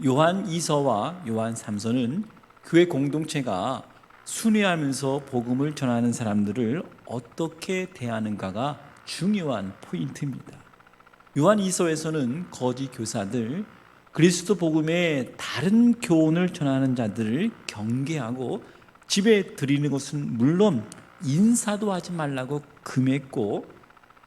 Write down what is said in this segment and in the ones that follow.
요한 2서와 요한 3서는 교회 공동체가 순회하면서 복음을 전하는 사람들을 어떻게 대하는가가 중요한 포인트입니다. 요한 2서에서는 거짓 교사들, 그리스도 복음의 다른 교훈을 전하는 자들을 경계하고 집에 들이는 것은 물론 인사도 하지 말라고 금했고,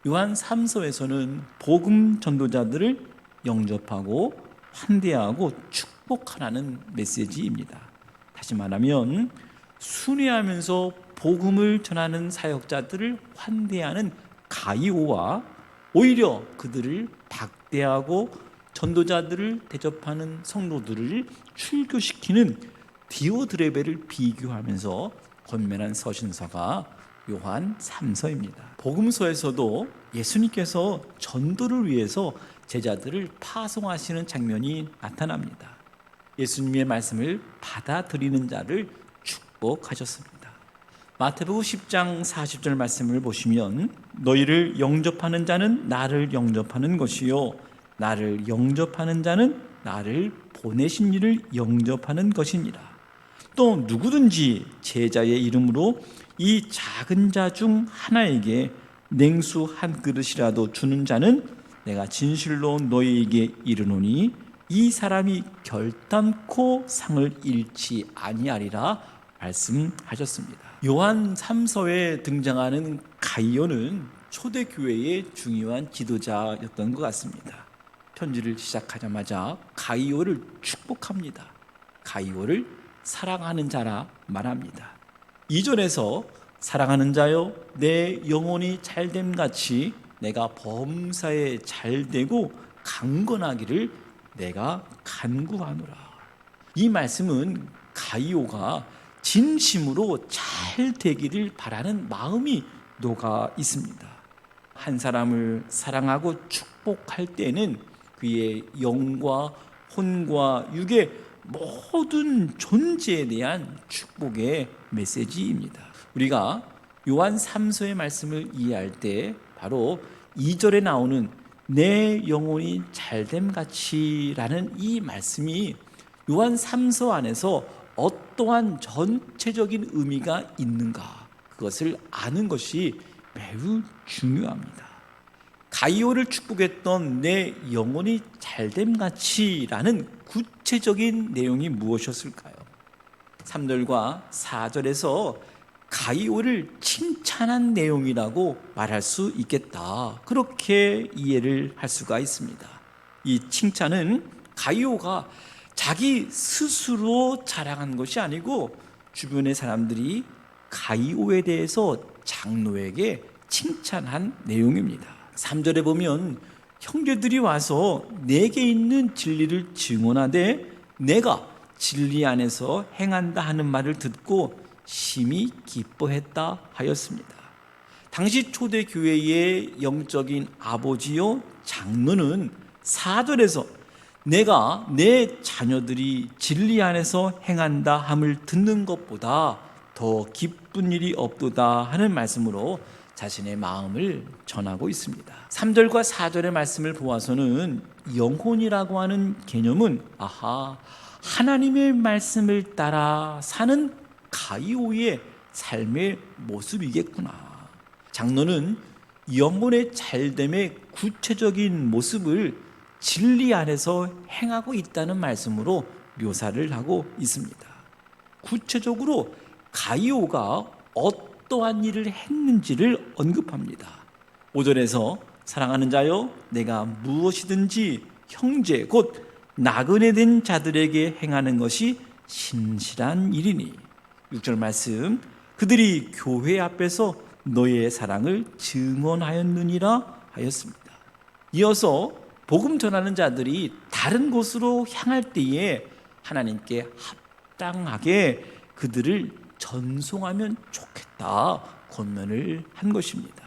요한 3서에서는 복음 전도자들을 영접하고 환대하고 축복하라는 메시지입니다. 다시 말하면 순회하면서 복음을 전하는 사역자들을 환대하는 가이오와 오히려 그들을 박대하고 전도자들을 대접하는 성도들을 출교시키는 디오드레베를 비교하면서 권면한 서신서가 요한 3서입니다. 복음서에서도 예수님께서 전도를 위해서 제자들을 파송하시는 장면이 나타납니다. 예수님의 말씀을 받아들이는 자를 축복하셨습니다. 마태복음 10장 40절 말씀을 보시면 너희를 영접하는 자는 나를 영접하는 것이요 나를 영접하는 자는 나를 보내신 이를 영접하는 것이니라. 또 누구든지 제자의 이름으로 이 작은 자 중 하나에게 냉수 한 그릇이라도 주는 자는 내가 진실로 너희에게 이르노니 이 사람이 결단코 상을 잃지 아니하리라 말씀하셨습니다. 요한 3서에 등장하는 가이오는 초대교회의 중요한 지도자였던 것 같습니다. 편지를 시작하자마자 가이오를 축복합니다. 가이오를 사랑하는 자라 말합니다. 2절에서 사랑하는 자여 내 영혼이 잘됨같이 내가 범사에 잘되고 강건하기를 내가 간구하노라. 이 말씀은 가이오가 진심으로 잘 되기를 바라는 마음이 녹아 있습니다. 한 사람을 사랑하고 축복할 때는 그의 영과 혼과 육의 모든 존재에 대한 축복의 메시지입니다. 우리가 요한 3서의 말씀을 이해할 때 바로 2절에 나오는 내 영혼이 잘됨같이라는 이 말씀이 요한 3서 안에서 어떠한 전체적인 의미가 있는가, 그것을 아는 것이 매우 중요합니다. 가이오를 축복했던 내 영혼이 잘됨같이라는 구체적인 내용이 무엇이었을까요? 3절과 4절에서 가이오를 칭찬한 내용이라고 말할 수 있겠다, 그렇게 이해를 할 수가 있습니다. 이 칭찬은 가이오가 자기 스스로 자랑한 것이 아니고 주변의 사람들이 가이오에 대해서 장로에게 칭찬한 내용입니다. 3절에 보면 형제들이 와서 내게 있는 진리를 증언하되 내가 진리 안에서 행한다 하는 말을 듣고 심히 기뻐했다 하였습니다. 당시 초대교회의 영적인 아버지요 장로는 4절에서 내가 내 자녀들이 진리 안에서 행한다 함을 듣는 것보다 더 기쁜 일이 없도다 하는 말씀으로 자신의 마음을 전하고 있습니다. 3절과 4절의 말씀을 보아서는 영혼이라고 하는 개념은 하나님의 말씀을 따라 사는 가이오의 삶의 모습이겠구나. 장로는 영혼의 잘됨의 구체적인 모습을 진리 안에서 행하고 있다는 말씀으로 묘사를 하고 있습니다. 구체적으로 가이오가 어떠한 일을 했는지를 언급합니다. 5절에서 사랑하는 자여 내가 무엇이든지 형제 곧 나그네 된 자들에게 행하는 것이 신실한 일이니. 6절 말씀 그들이 교회 앞에서 너의 사랑을 증언하였느니라 하였습니다. 이어서 복음 전하는 자들이 다른 곳으로 향할 때에 하나님께 합당하게 그들을 전송하면 좋겠다 권면을 한 것입니다.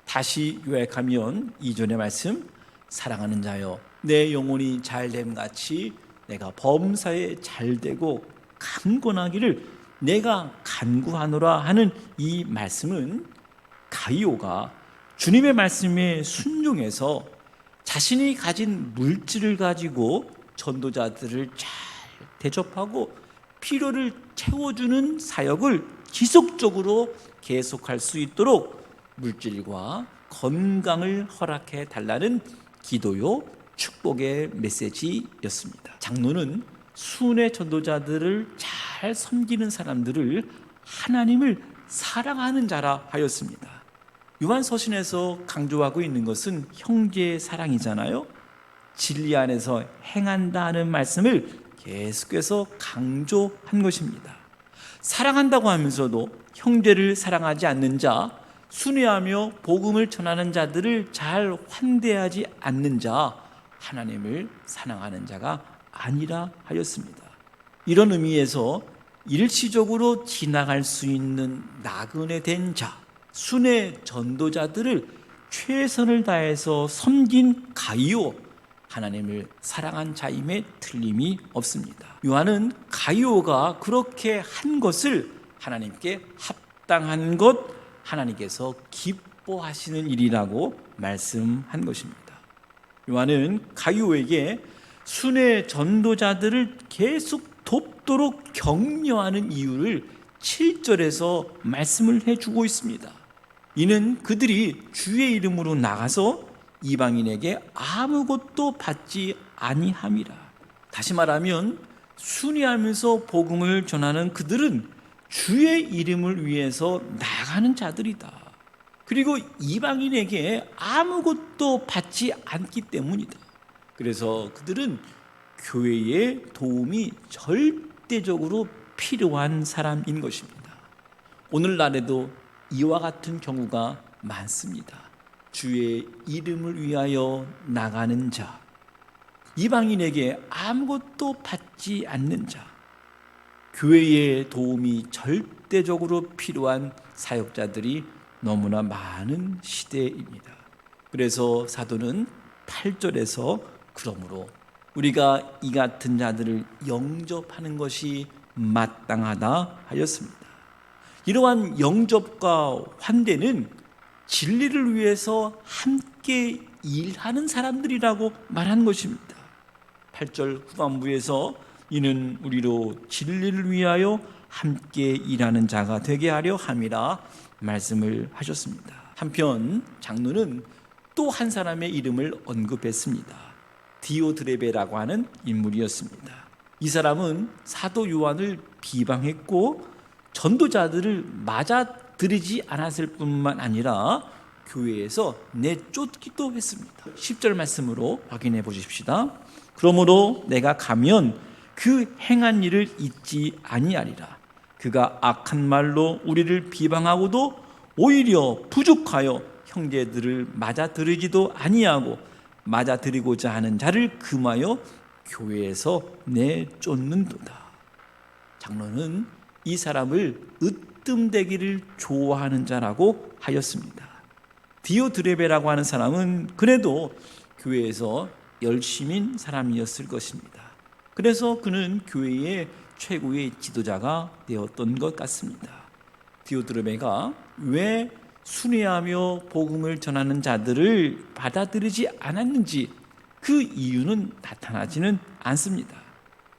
다시 요약하면 2절의 말씀 사랑하는 자여 내 영혼이 잘됨같이 내가 범사에 잘되고 강건하기를 내가 간구하노라 하는 이 말씀은 가이오가 주님의 말씀에 순종해서 자신이 가진 물질을 가지고 전도자들을 잘 대접하고 필요를 채워주는 사역을 지속적으로 계속할 수 있도록 물질과 건강을 허락해 달라는 기도요, 축복의 메시지였습니다. 장로는 순회 전도자들을 잘 섬기는 사람들을 하나님을 사랑하는 자라 하였습니다. 요한서신에서 강조하고 있는 것은 형제의 사랑이잖아요. 진리 안에서 행한다 하는 말씀을 계속해서 강조한 것입니다. 사랑한다고 하면서도 형제를 사랑하지 않는 자, 순회하며 복음을 전하는 자들을 잘 환대하지 않는 자, 하나님을 사랑하는 자가 아니라 하였습니다. 이런 의미에서 일시적으로 지나갈 수 있는 나그네 된 자, 순회 전도자들을 최선을 다해서 섬긴 가이오, 하나님을 사랑한 자임에 틀림이 없습니다. 요한은 가이오가 그렇게 한 것을 하나님께 합당한 것, 하나님께서 기뻐하시는 일이라고 말씀한 것입니다. 요한은 가이오에게 순회 전도자들을 계속 돕도록 격려하는 이유를 7절에서 말씀을 해주고 있습니다. 이는 그들이 주의 이름으로 나가서 이방인에게 아무것도 받지 아니함이라. 다시 말하면 순회하면서 복음을 전하는 그들은 주의 이름을 위해서 나가는 자들이다. 그리고 이방인에게 아무것도 받지 않기 때문이다. 그래서 그들은 교회의 도움이 절대적으로 필요한 사람인 것입니다. 오늘날에도 이와 같은 경우가 많습니다. 주의 이름을 위하여 나가는 자, 이방인에게 아무것도 받지 않는 자, 교회의 도움이 절대적으로 필요한 사역자들이 너무나 많은 시대입니다. 그래서 사도는 8절에서 그러므로 우리가 이 같은 자들을 영접하는 것이 마땅하다 하였습니다. 이러한 영접과 환대는 진리를 위해서 함께 일하는 사람들이라고 말한 것입니다. 8절 후반부에서 이는 우리로 진리를 위하여 함께 일하는 자가 되게 하려 함이라 말씀을 하셨습니다. 한편 장로는 또 한 사람의 이름을 언급했습니다. 디오드레베라고 하는 인물이었습니다. 이 사람은 사도 요한을 비방했고 전도자들을 맞아들이지 않았을 뿐만 아니라 교회에서 내쫓기도 했습니다. 10절 말씀으로 확인해 보십시다. 그러므로 내가 가면 그 행한 일을 잊지 아니하리라. 그가 악한 말로 우리를 비방하고도 오히려 부족하여 형제들을 맞아들이지도 아니하고 맞아들이고자 하는 자를 금하여 교회에서 내쫓는도다. 장로는 이 사람을 으뜸되기를 좋아하는 자라고 하였습니다. 디오드레베라고 하는 사람은 그래도 교회에서 열심인 사람이었을 것입니다. 그래서 그는 교회의 최고의 지도자가 되었던 것 같습니다. 디오드레베가 왜 순회하며 복음을 전하는 자들을 받아들이지 않았는지 그 이유는 나타나지는 않습니다.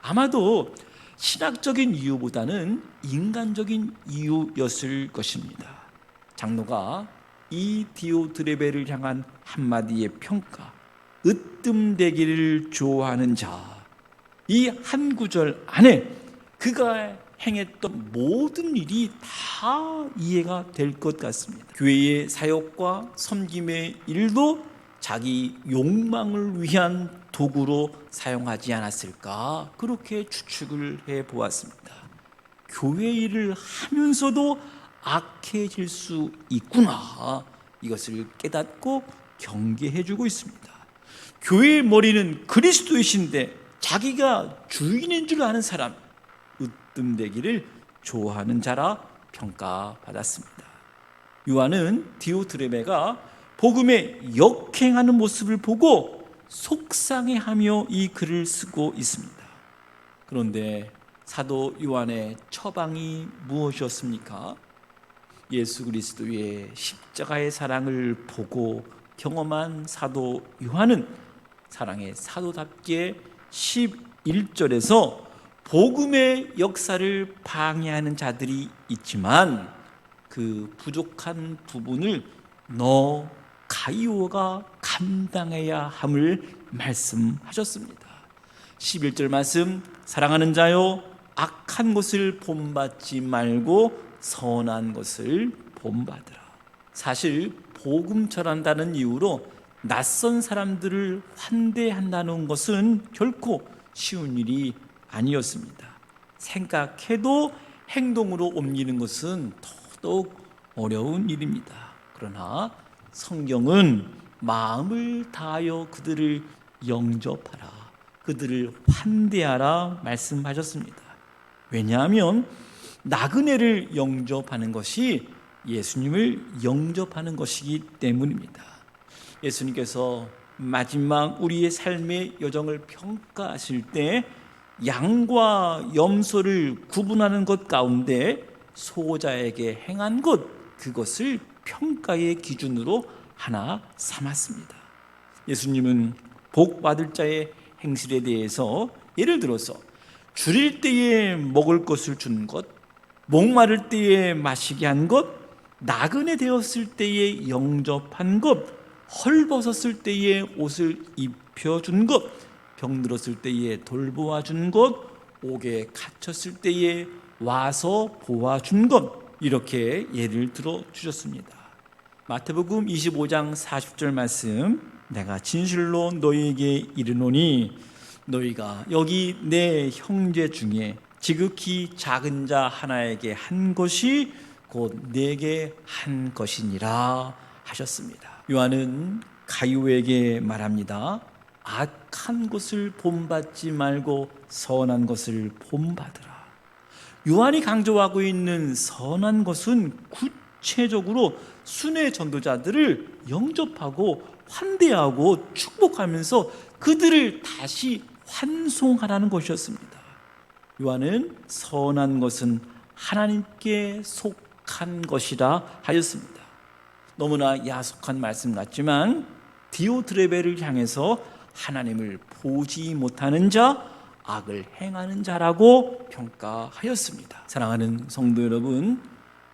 아마도 신학적인 이유보다는 인간적인 이유였을 것입니다. 장로가 이 디오드레베를 향한 한마디의 평가, 으뜸되기를 좋아하는 자, 이 한 구절 안에 그가 행했던 모든 일이 다 이해가 될 것 같습니다. 교회의 사역과 섬김의 일도 자기 욕망을 위한 도구로 사용하지 않았을까, 그렇게 추측을 해보았습니다. 교회 일을 하면서도 악해질 수 있구나, 이것을 깨닫고 경계해주고 있습니다. 교회의 머리는 그리스도이신데 자기가 주인인 줄 아는 사람, 으뜸되기를 좋아하는 자라 평가받았습니다. 요한은 디오드레베가 복음에 역행하는 모습을 보고 속상해하며 이 글을 쓰고 있습니다. 그런데 사도 요한의 처방이 무엇이었습니까? 예수 그리스도의 십자가의 사랑을 보고 경험한 사도 요한은 사랑의 사도답게 11절에서 복음의 역사를 방해하는 자들이 있지만 그 부족한 부분을 너 가이오가 감당해야 함을 말씀하셨습니다. 11절 말씀, 사랑하는 자여 악한 것을 본받지 말고 선한 것을 본받으라. 사실 복음 전한다는 이유로 낯선 사람들을 환대한다는 것은 결코 쉬운 일이 아니었습니다. 생각해도 행동으로 옮기는 것은 더더욱 어려운 일입니다. 그러나 성경은 마음을 다하여 그들을 영접하라, 그들을 환대하라 말씀하셨습니다. 왜냐하면 나그네를 영접하는 것이 예수님을 영접하는 것이기 때문입니다. 예수님께서 마지막 우리의 삶의 여정을 평가하실 때 양과 염소를 구분하는 것 가운데 소자에게 행한 것, 그것을 평가의 기준으로 하나 삼았습니다. 예수님은 복 받을 자의 행실에 대해서 예를 들어서 줄일 때에 먹을 것을 준 것, 목마를 때에 마시게 한 것, 나그네 되었을 때에 영접한 것, 헐벗었을 때에 옷을 입혀준 것, 병들었을 때에 돌보아 준 것, 옥에 갇혔을 때에 와서 보아준 것, 이렇게 예를 들어 주셨습니다. 마태복음 25장 40절 말씀, 내가 진실로 너희에게 이르노니 너희가 여기 내 형제 중에 지극히 작은 자 하나에게 한 것이 곧 내게 한 것이니라 하셨습니다. 요한은 가이오에게 말합니다. 악한 것을 본받지 말고 선한 것을 본받으라. 요한이 강조하고 있는 선한 것은 구체적으로 순회 전도자들을 영접하고 환대하고 축복하면서 그들을 다시 환송하라는 것이었습니다. 요한은 선한 것은 하나님께 속한 것이라 하였습니다. 너무나 야속한 말씀 같지만 디오드레베를 향해서 하나님을 보지 못하는 자, 악을 행하는 자라고 평가하였습니다. 사랑하는 성도 여러분,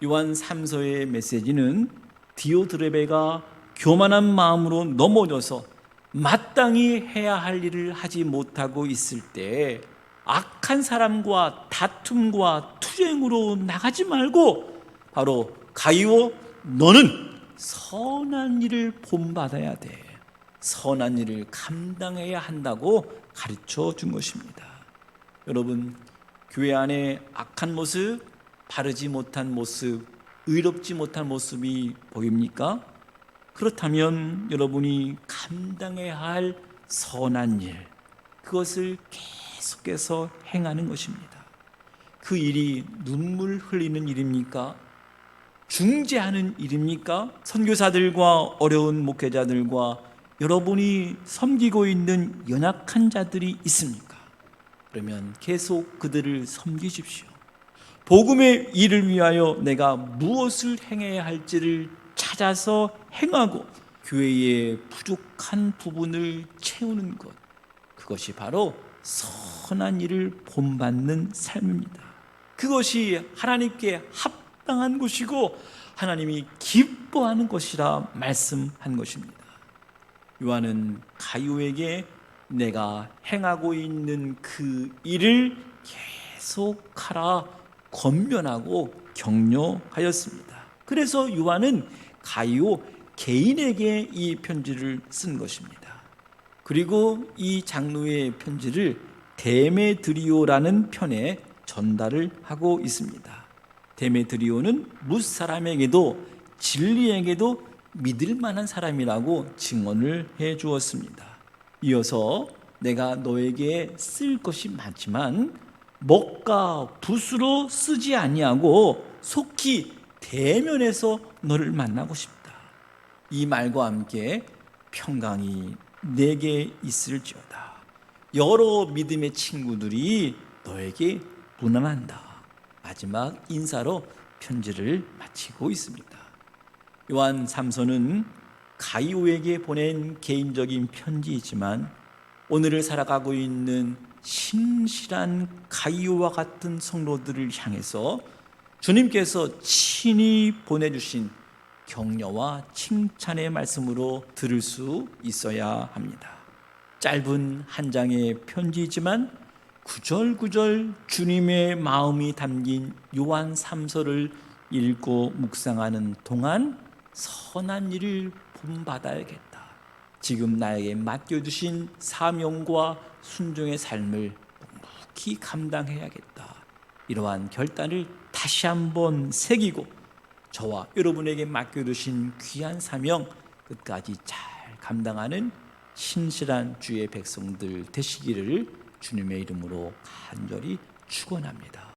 요한 3서의 메시지는 디오드레베가 교만한 마음으로 넘어져서 마땅히 해야 할 일을 하지 못하고 있을 때 악한 사람과 다툼과 투쟁으로 나가지 말고 바로 가이오, 너는 선한 일을 본받아야 돼, 선한 일을 감당해야 한다고 가르쳐 준 것입니다. 여러분, 교회 안에 악한 모습, 바르지 못한 모습, 의롭지 못한 모습이 보입니까? 그렇다면 여러분이 감당해야 할 선한 일, 그것을 계속해서 행하는 것입니다. 그 일이 눈물 흘리는 일입니까? 중재하는 일입니까? 선교사들과 어려운 목회자들과 여러분이 섬기고 있는 연약한 자들이 있습니까? 그러면 계속 그들을 섬기십시오. 복음의 일을 위하여 내가 무엇을 행해야 할지를 찾아서 행하고 교회의 부족한 부분을 채우는 것, 그것이 바로 선한 일을 본받는 삶입니다. 그것이 하나님께 합당한 것이고 하나님이 기뻐하는 것이라 말씀한 것입니다. 요한은 가이오에게 내가 행하고 있는 그 일을 계속하라 권면하고 격려하였습니다. 그래서 요한은 가이오 개인에게 이 편지를 쓴 것입니다. 그리고 이 장로의 편지를 데메드리오라는 편에 전달을 하고 있습니다. 데메드리오는 무사람에게도 진리에게도 믿을 만한 사람이라고 증언을 해 주었습니다. 이어서 내가 너에게 쓸 것이 많지만 먹과 붓으로 쓰지 아니하고 속히 대면해서 너를 만나고 싶다. 이 말과 함께 평강이 내게 있을지어다. 여러 믿음의 친구들이 너에게 문안한다. 마지막 인사로 편지를 마치고 있습니다. 요한 3서는 가이오에게 보낸 개인적인 편지이지만 오늘을 살아가고 있는 신실한 가이오와 같은 성도들을 향해서 주님께서 친히 보내주신 격려와 칭찬의 말씀으로 들을 수 있어야 합니다. 짧은 한 장의 편지이지만 구절구절 주님의 마음이 담긴 요한 3서를 읽고 묵상하는 동안 선한 일을 본받아야겠다. 지금 나에게 맡겨주신 사명과 순종의 삶을 묵묵히 감당해야겠다. 이러한 결단을 다시 한번 새기고 저와 여러분에게 맡겨두신 귀한 사명 끝까지 잘 감당하는 신실한 주의 백성들 되시기를 주님의 이름으로 간절히 축원합니다.